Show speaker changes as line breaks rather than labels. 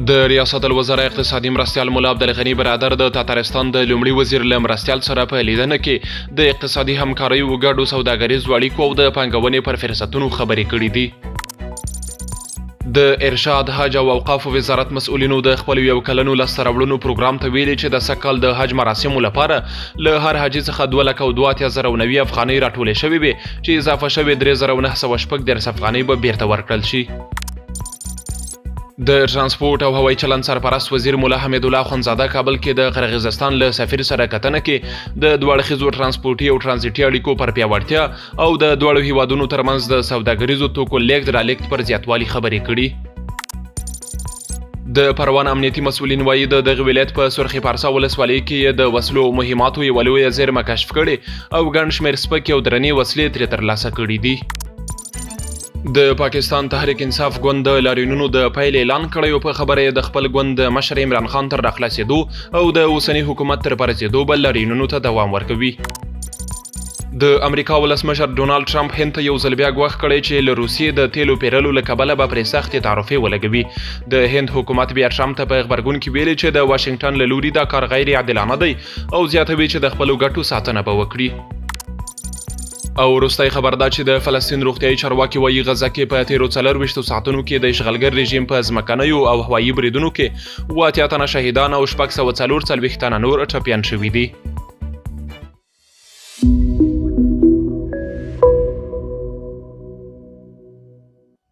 د ریاست الوزرا اقتصادي مرستیال مولا عبدالغني برادر د تاتارستان د لومړي وزیر له مرستیال سره په لیدنه کې د اقتصادي همکارۍ وګړو سوداګریزو اړیکو او د پانګونې پر فرصتونو خبرې کړې دي. د ارشاد حج او اوقاف وزارت مسؤلینو د خپل یو کلنو لاسته راوړنو پروګرام ته ویلي چې د سږ کال د حج مراسمو لپاره له هر حاجي څخه 2,72,090 افغانۍ راټولې شوې وې چې اضافه شوې 3,914 افغانۍ به بیرته ورکړل شي. د ترانسپورت او هوایي چلند سرپرست وزیر مولا حمید الله خونزاده کابل کې د قرغیزستان له سفیر سره کتنه کې د دوه اړخیزو ترانسپورتي او ترانزیتي اړیکو پر پیاوړتیا او د دواړو هیوادونو ترمنځ د سوداګریزو توکو لیږد رالېږد پر زیاتوالي خبرې کړي. د پروان امنیتي مسؤلین وایي د دغه ولایت په سرخي پارسا ولسوالۍ کې د وسلو مهماتو یوه لویه زیرمه کشف کړې او ګڼ شمېر سپکې او درنې وسلې ترې ترلاسه کړي دي. د پاکستان تحریک انصاف ګوند د لاریونونو د پیل اعلان کړی او په خبره یې د خپل ګوند د مشر عمران خان تر راخلاصېدو او د اوسني حکومت تر پرځېدو بل لاریونونو ته دوام ورکوي. د امریکا ولسمشر ډونالډ ټرمپ هند ته یو ځل بیا ګواښ کړی چې له روسیې د تیلو پیرلو له کبله به پرې سختې تعرفې ولګوي. د هند حکومت بیا ټرمپ ته په غبرګون کې ویلي چې د واشنګټن له لوري دا کار غیر عادلانه دی او زیاتوي چې د خپلو ګټو ساتنه به وکړي. او وروستی خبر دا چې د فلسطین روغتیایي چارواکي وایي غزه کې په تیرو 24 ساعتونو کې د اشغالګر رژیم په ځمکنیو او هوایي بریدونو کې 80 تنه شهیدان او 640 تنه نور ټپیان شوي دي.